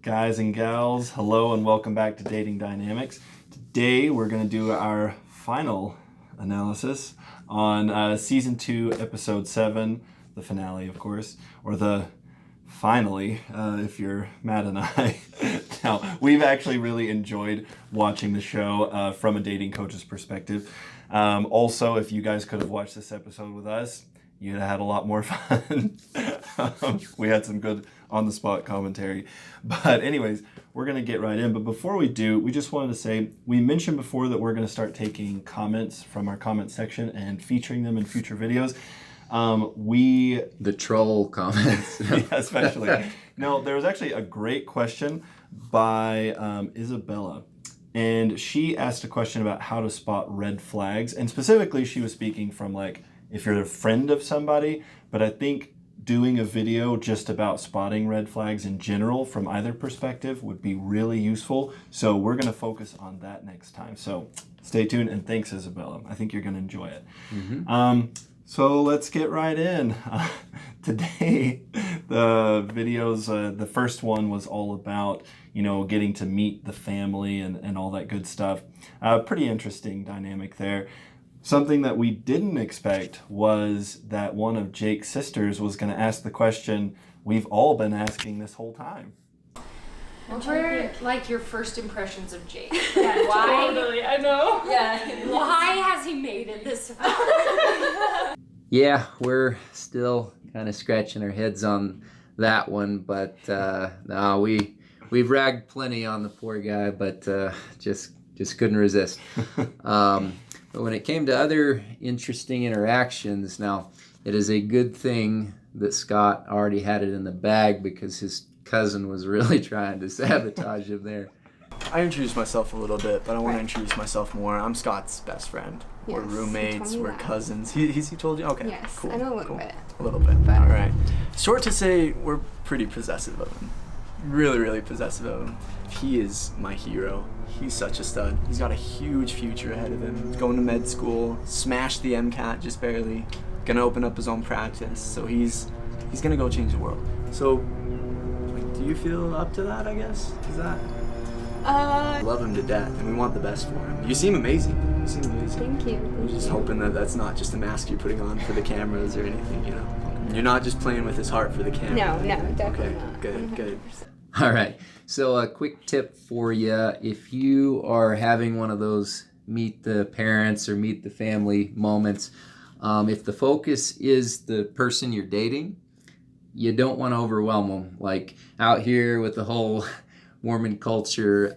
Guys and gals, hello and welcome back to Dating Dynamics. Today we're going to do our final analysis on Season 2, Episode 7, the finale, of course, or the finally, if you're Matt and I. Now, we've actually really enjoyed watching the show from a dating coach's perspective. Also, if you guys could have watched this episode with us, you'd have had a lot more fun. We had some good on-the-spot commentary. But anyways, we're going to get right in. But before we do, we just wanted to say, we mentioned before that we're going to start taking comments from our comment section and featuring them in future videos. The troll comments. Yeah, especially. No, there was actually a great question by Isabella. And she asked a question about how to spot red flags. And specifically, she was speaking from like, if you're a friend of somebody, but I think doing a video just about spotting red flags in general from either perspective would be really useful. So we're going to focus on that next time. So stay tuned, and thanks, Isabella. I think you're going to enjoy it. Mm-hmm. So let's get right in. Today, the videos, the first one was all about, getting to meet the family and all that good stuff. Pretty interesting dynamic there. Something that we didn't expect was that one of Jake's sisters was going to ask the question we've all been asking this whole time. What were like your first impressions of Jake? Yeah, why? Totally, I know. Yeah. Why has he made it this far? Yeah, we're still kind of scratching our heads on that one, but no, we've ragged plenty on the poor guy, but just couldn't resist. But when it came to other interesting interactions, now it is a good thing that Scott already had it in the bag because his cousin was really trying to sabotage him there. I introduced myself a little bit, but I want to introduce myself more. I'm Scott's best friend. Yes, we're roommates, we're that. cousins. He told you? Okay, Yes, cool. I know a little cool. bit. A little bit, But- all right. Short to say, we're pretty possessive of him. Really, really possessive of him. He is my hero. He's such a stud. He's got a huge future ahead of him. Going to med school, smashed the MCAT just barely. Gonna open up his own practice. So he's gonna go change the world. So, do you feel up to that, I guess? Is that? We love him to death, and we want the best for him. You seem amazing. You seem amazing. Thank you. I'm just hoping that that's not just a mask you're putting on for the cameras or anything, You're not just playing with his heart for the camera. No, definitely Okay, not. good, good. All right, so a quick tip for you. If you are having one of those meet the parents or meet the family moments, if the focus is the person you're dating, you don't want to overwhelm them. Like out here with the whole Mormon culture,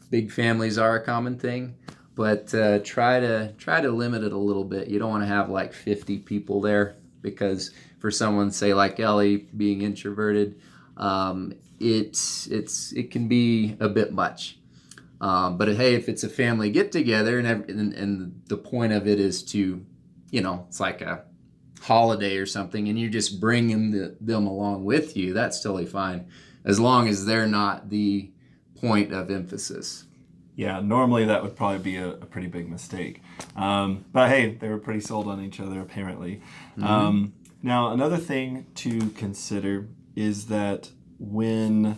big families are a common thing, but try to limit it a little bit. You don't want to have like 50 people there because for someone, say like Ellie, being introverted, it can be a bit much. But hey, if it's a family get together and the point of it is to, it's like a holiday or something, and you're just bringing them along with you, that's totally fine, as long as they're not the point of emphasis. Yeah, normally that would probably be a pretty big mistake. But hey, they were pretty sold on each other apparently. Mm-hmm. Now, another thing to consider is that when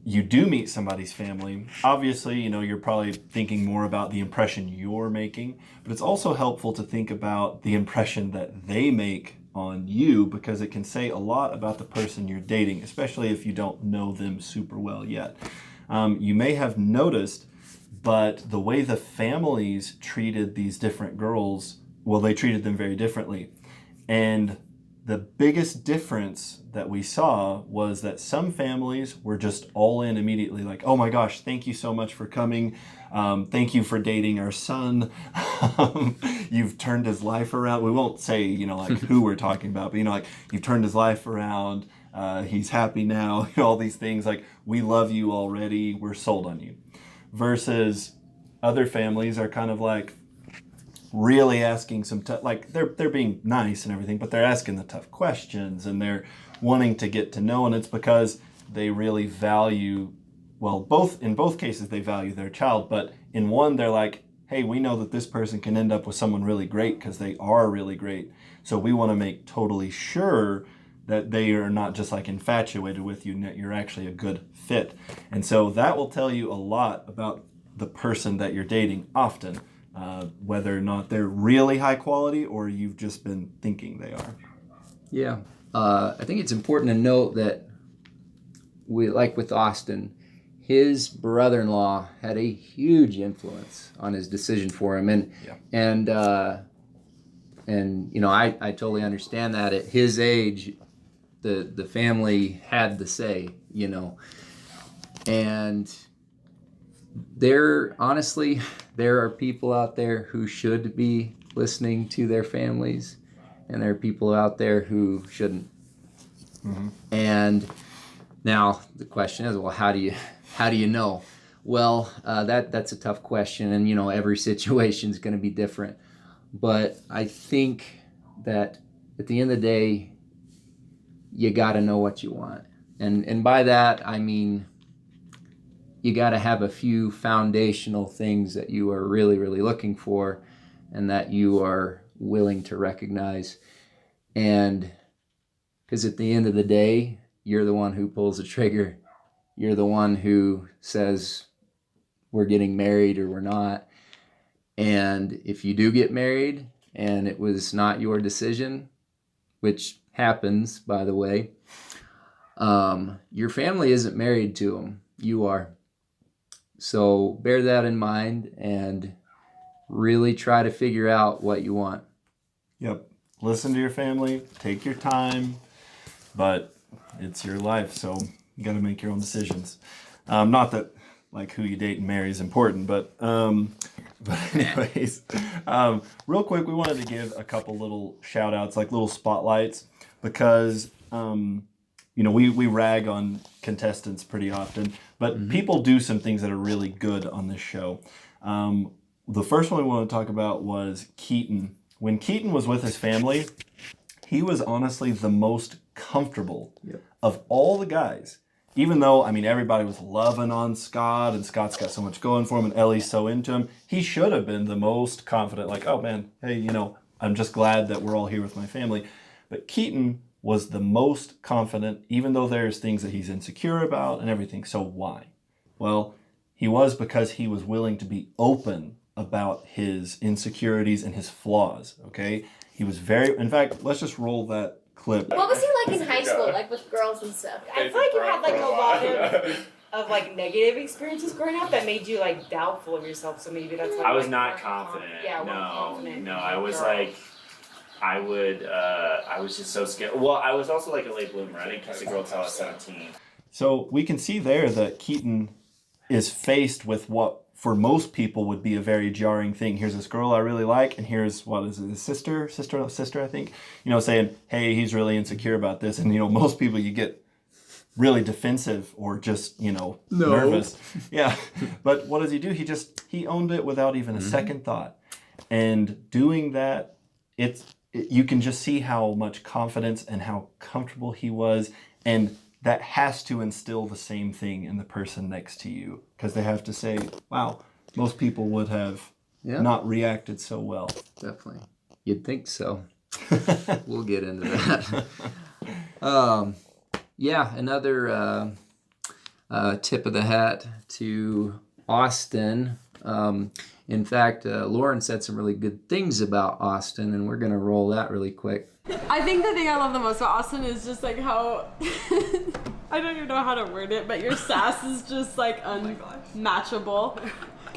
you do meet somebody's family, obviously, you're probably thinking more about the impression you're making, but it's also helpful to think about the impression that they make on you, because it can say a lot about the person you're dating, especially if you don't know them super well yet. You may have noticed, but the way the families treated these different girls, well, they treated them very differently. And the biggest difference that we saw was that some families were just all in immediately, like, oh my gosh, thank you so much for coming. Thank you for dating our son. You've turned his life around. We won't say, like who we're talking about, but, like you've turned his life around. He's happy now, all these things like, we love you already. We're sold on you. Versus other families are kind of like, really asking some tough, like they're being nice and everything, but they're asking the tough questions and they're wanting to get to know, and it's because they really value, well, in both cases they value their child, but in one they're like, hey, we know that this person can end up with someone really great because they are really great, so we want to make totally sure that they are not just like infatuated with you, that you're actually a good fit. And so that will tell you a lot about the person that you're dating often, whether or not they're really high quality or you've just been thinking they are. Yeah. I think it's important to note that like with Austin, his brother-in-law had a huge influence on his decision for him. And you know, I totally understand that at his age, the family had the say, you know. And there are people out there who should be listening to their families, and there are people out there who shouldn't. Mm-hmm. And now the question is, well, how do you know? Well, that's a tough question, and you know, every situation is going to be different. But I think that at the end of the day, you got to know what you want, and by that I mean you got to have a few foundational things that you are really, really looking for, and that you are willing to recognize. And because at the end of the day, you're the one who pulls the trigger. You're the one who says we're getting married or we're not. And if you do get married and it was not your decision, which happens, by the way, your family isn't married to them. You are. So bear that in mind and really try to figure out what you want. Yep. Listen to your family. Take your time. But it's your life, so you got to make your own decisions. Not that like who you date and marry is important, but anyways, real quick, we wanted to give a couple little shout outs, like little spotlights, because you know, we rag on contestants pretty often, but people do some things that are really good on this show. The first one we want to talk about was Keaton. When Keaton was with his family, he was honestly the most comfortable of all the guys. Even though, I mean, everybody was loving on Scott, and Scott's got so much going for him, and Ellie's so into him, he should have been the most confident, like, oh man, hey, you know, I'm just glad that we're all here with my family. But Keaton was the most confident, even though there's things that he's insecure about and everything. So why? Well, he was because he was willing to be open about his insecurities and his flaws, okay? He was very, in fact, let's just roll that clip. What was he like in high school, like with girls and stuff? I feel like you had like a lot of like negative experiences growing up that made you like doubtful of yourself. So maybe that's why I was like, not more confident. Yeah, no, more confident. no. I was girl. like, I was just so scared. Well, I was also like a late bloomer. I didn't kiss a girl till I was 17. So we can see there that Keaton is faced with what for most people would be a very jarring thing. Here's this girl I really like, and here's, what is it, his sister, I think, you know, saying, hey, he's really insecure about this. And, you know, most people, you get really defensive or just, you know, nervous. Yeah. But what does he do? He owned it without even a second thought. And doing that, you can just see how much confidence and how comfortable he was. And that has to instill the same thing in the person next to you, because they have to say, wow, most people would have not reacted so well. Definitely. You'd think so. We'll get into that. Another tip of the hat to Austin. In fact, Lauren said some really good things about Austin, and we're going to roll that really quick. I think the thing I love the most about Austin is just like how I don't even know how to word it, but your sass is just like unmatchable.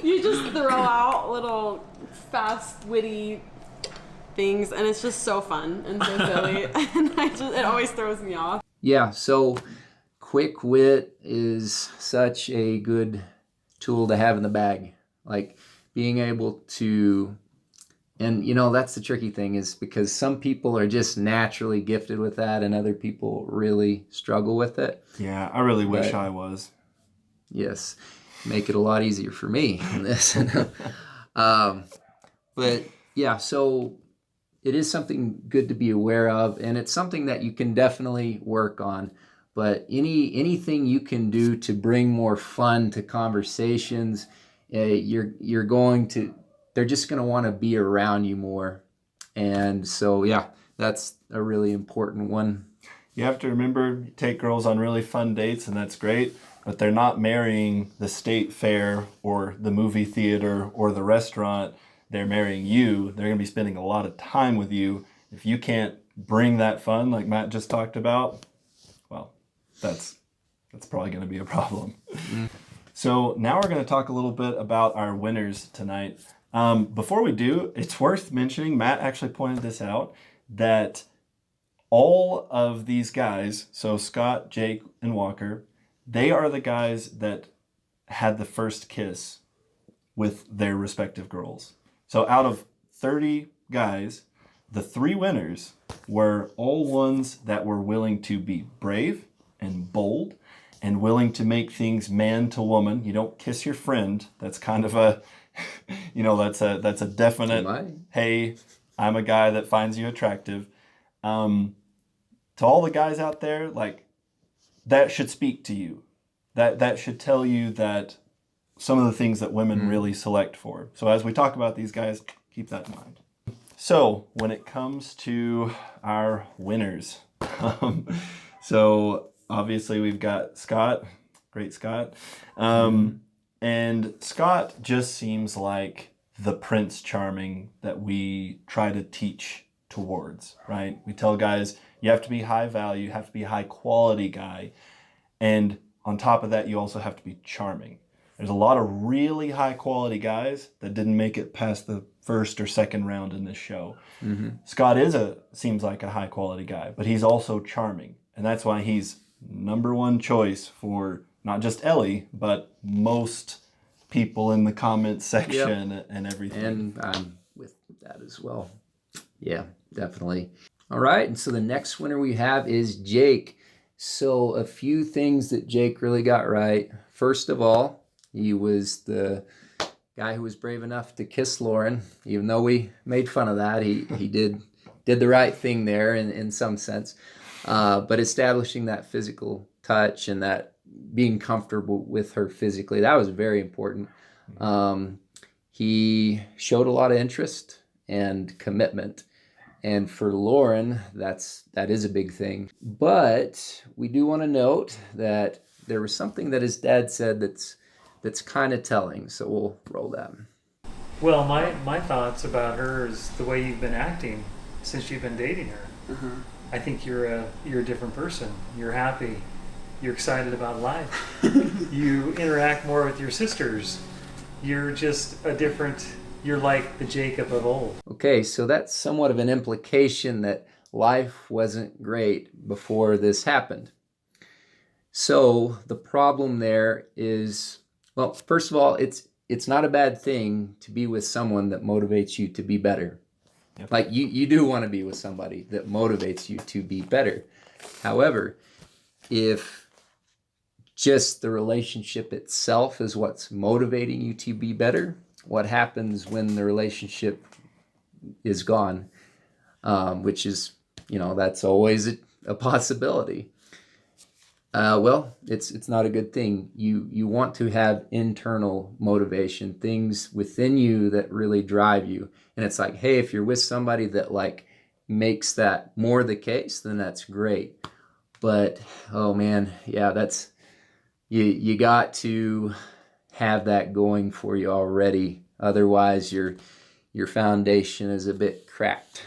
You just throw out little fast, witty things, and it's just so fun and so silly, and it always throws me off. Yeah, so quick wit is such a good tool to have in the bag. Like being able to, and you know, that's the tricky thing, is because some people are just naturally gifted with that and other people really struggle with it. Yeah, I really wish I was. Yes, make it a lot easier for me in this. But yeah, so it is something good to be aware of, and it's something that you can definitely work on. But anything you can do to bring more fun to conversations, they're just going to want to be around you more. And so, yeah, that's a really important one. you have to remember, you take girls on really fun dates, and that's great, but they're not marrying the state fair or the movie theater or the restaurant. They're marrying you. They're going to be spending a lot of time with you. If you can't bring that fun like Matt just talked about, well, that's probably going to be a problem. So now we're going to talk a little bit about our winners tonight. Before we do, it's worth mentioning, Matt actually pointed this out, that all of these guys, so Scott, Jake, and Walker, they are the guys that had the first kiss with their respective girls. So out of 30 guys, the 3 winners were all ones that were willing to be brave and bold and willing to make things man to woman. You don't kiss your friend. That's kind of a, that's a definite, hey, I'm a guy that finds you attractive. To all the guys out there, like, that should speak to you. That should tell you that some of the things that women really select for. So as we talk about these guys, keep that in mind. So when it comes to our winners, so obviously we've got Scott, great Scott. And Scott just seems like the Prince Charming that we try to teach towards, right? We tell guys, you have to be high value, you have to be a high quality guy. And on top of that, you also have to be charming. There's a lot of really high quality guys that didn't make it past the first or second round in this show. Scott seems like a high quality guy, but he's also charming. And that's why he's #1 choice for not just Ellie, but most people in the comments section and everything. And I'm with that as well. Yeah, definitely. All right, and so the next winner we have is Jake. So a few things that Jake really got right. First of all, he was the guy who was brave enough to kiss Lauren, even though we made fun of that. He did the right thing there in some sense. But establishing that physical touch and that being comfortable with her physically, that was very important. He showed a lot of interest and commitment. And for Lauren, that is a big thing. But we do want to note that there was something that his dad said that's kind of telling. So we'll roll that. Well, my thoughts about her is the way you've been acting since you've been dating her. I think you're a different person. You're happy. You're excited about life. You interact more with your sisters. You're just you're like the Jacob of old. Okay, so that's somewhat of an implication that life wasn't great before this happened. So the problem there is, well, first of all, it's not a bad thing to be with someone that motivates you to be better. Yep. Like you do want to be with somebody that motivates you to be better. However, if just the relationship itself is what's motivating you to be better, what happens when the relationship is gone, which is, that's always a possibility. Well, it's not a good thing. You want to have internal motivation, things within you that really drive you. And it's like, hey, if you're with somebody that like makes that more the case, then that's great. But oh man, yeah, that's you got to have that going for you already. Otherwise, your foundation is a bit cracked.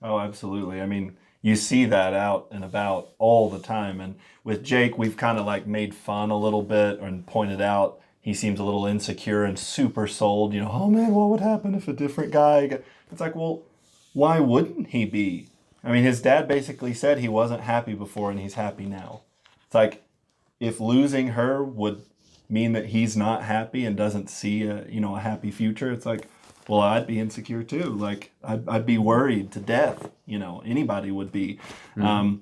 Oh, absolutely. I mean, you see that out and about all the time. And with Jake, we've kind of like made fun a little bit and pointed out he seems a little insecure and super sold. Oh man, what would happen if a different guy... It's like, well, why wouldn't he be? I mean, his dad basically said he wasn't happy before and he's happy now. It's like, if losing her would mean that he's not happy and doesn't see a happy future, it's like, well, I'd be insecure too. Like, I'd be worried to death. Anybody would be.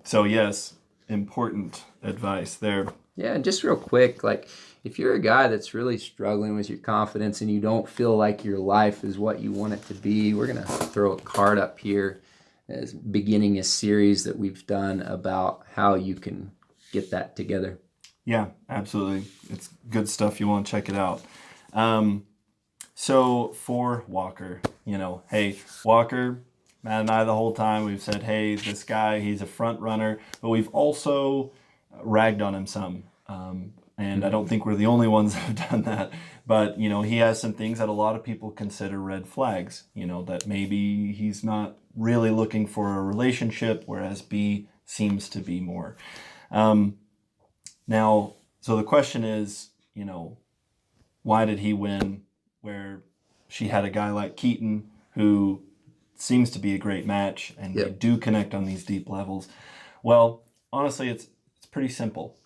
So yes, important advice there. Yeah, and just real quick, like, if you're a guy that's really struggling with your confidence and you don't feel like your life is what you want it to be, we're going to throw a card up here as beginning a series that we've done about how you can get that together. Yeah, absolutely. It's good stuff. You want to check it out. So for Walker, hey, Walker, Matt and I the whole time, we've said, hey, this guy, he's a front runner, but we've also ragged on him some. And I don't think we're the only ones that have done that. But, you know, he has some things that a lot of people consider red flags, you know, that maybe he's not really looking for a relationship, whereas B seems to be more. Now, so the question is, you know, why did he win where she had a guy like Keaton who seems to be a great match and they do connect on these deep levels? Well, honestly, it's pretty simple.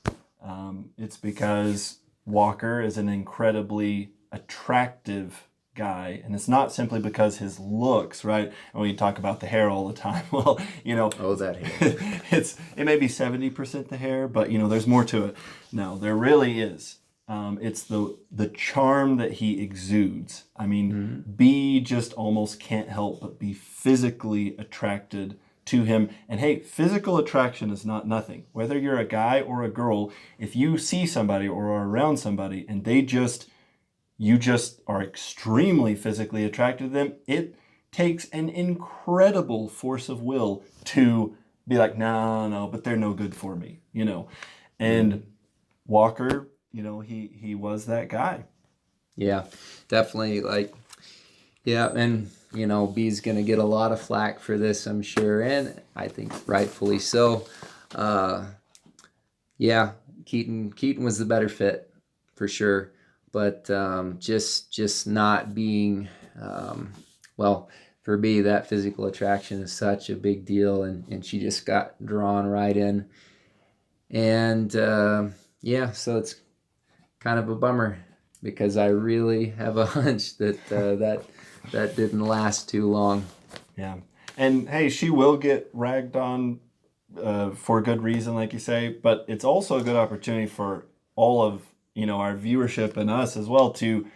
It's because Walker is an incredibly attractive guy, and it's not simply because his looks, right? And we talk about the hair all the time. Well, you know, that hair. it may be 70% the hair, but you know, there's more to it. No, there really is. It's the charm that he exudes. I mean, B just almost can't help but be physically attracted to him. And hey, physical attraction is not nothing. Whether you're a guy or a girl, if you see somebody or are around somebody and you just are extremely physically attracted to them, it takes an incredible force of will to be like, no, but they're no good for me, you know. And Walker, you know, he was that guy. Yeah, definitely. Like, yeah, and you know, B's gonna get a lot of flack for this, I'm sure, and I think rightfully so. Yeah, Keaton was the better fit for sure, but just not being well, for B, that physical attraction is such a big deal, and she just got drawn right in, and yeah, so it's kind of a bummer because I really have a hunch that that didn't last too long. Yeah. And hey, she will get ragged on for good reason, like you say, but it's also a good opportunity for all of, you know, our viewership and us as well to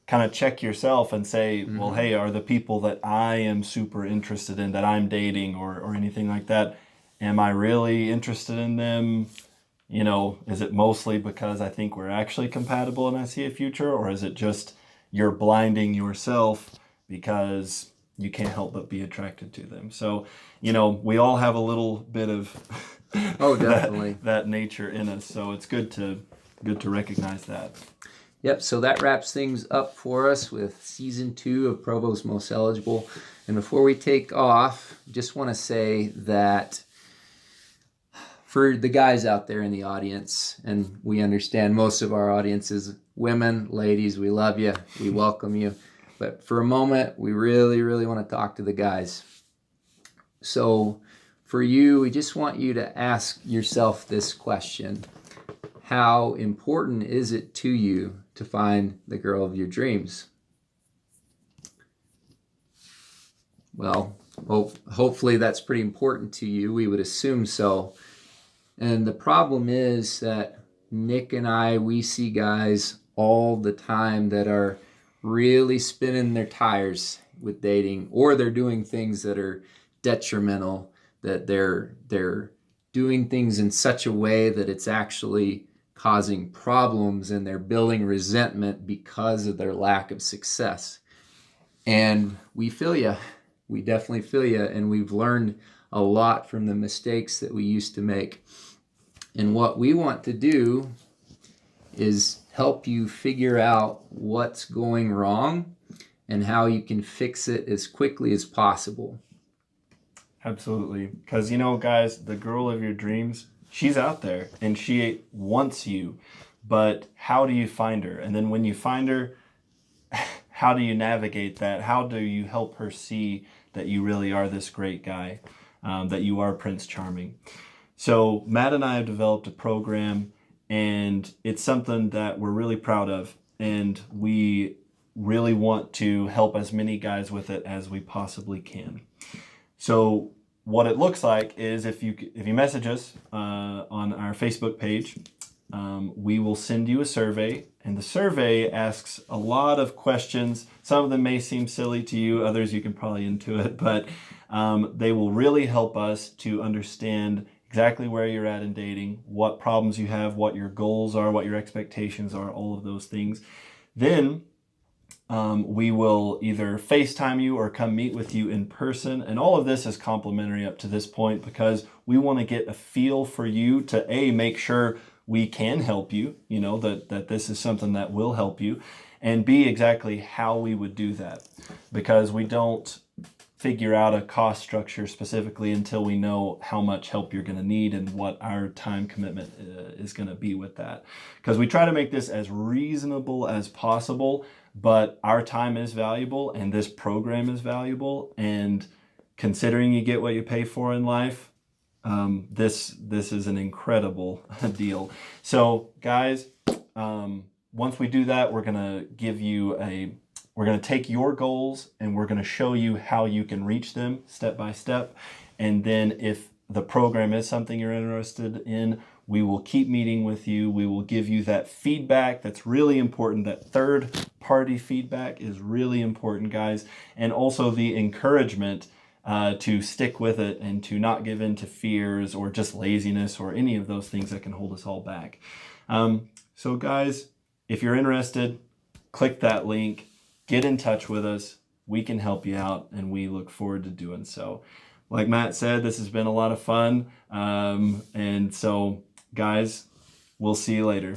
kind of check yourself and say, well, hey, are the people that I am super interested in, that I'm dating or anything like that, am I really interested in them? You know, is it mostly because I think we're actually compatible and I see a future, or is it just you're blinding yourself because you can't help but be attracted to them? So, you know, we all have a little bit of definitely that nature in us. So it's good to recognize that. Yep, so that wraps things up for us with season 2 of Provo's Most Eligible. And before we take off, just want to say that for the guys out there in the audience, and we understand most of our audience is women, ladies, we love you, we welcome you. But for a moment, we really, really want to talk to the guys. So for you, we just want you to ask yourself this question. How important is it to you to find the girl of your dreams? Well, hopefully that's pretty important to you. We would assume so. And the problem is that Nick and I, we see guys all the time that are really spinning their tires with dating, or they're doing things that are detrimental, that they're doing things in such a way that it's actually causing problems, and they're building resentment because of their lack of success. And we feel you. We definitely feel you, and we've learned a lot from the mistakes that we used to make. And what we want to do is help you figure out what's going wrong and how you can fix it as quickly as possible. Absolutely. Because, you know, guys, the girl of your dreams, she's out there and she wants you. But how do you find her? And then when you find her, how do you navigate that? How do you help her see that you really are this great guy, that you are Prince Charming? So Matt and I have developed a program, and it's something that we're really proud of, and we really want to help as many guys with it as we possibly can. So what it looks like is if you message us on our Facebook page, we will send you a survey, and the survey asks a lot of questions. Some of them may seem silly to you, others you can probably intuit, but they will really help us to understand exactly where you're at in dating, what problems you have, what your goals are, what your expectations are, all of those things. Then we will either FaceTime you or come meet with you in person. And all of this is complimentary up to this point because we want to get a feel for you to make sure we can help you, that this is something that will help you, and B, exactly how we would do that. Because we don't figure out a cost structure specifically until we know how much help you're going to need and what our time commitment is going to be with that. Because we try to make this as reasonable as possible, but our time is valuable and this program is valuable. And considering you get what you pay for in life, this is an incredible deal. So guys, once we do that, we're going to take your goals and we're going to show you how you can reach them step by step. And then if the program is something you're interested in, we will keep meeting with you. We will give you that feedback that's really important. That third party feedback is really important, guys. And also the encouragement to stick with it and to not give in to fears or just laziness or any of those things that can hold us all back. So guys, if you're interested, click that link, get in touch with us. We can help you out and we look forward to doing so. Like Matt said, this has been a lot of fun. And so guys, we'll see you later.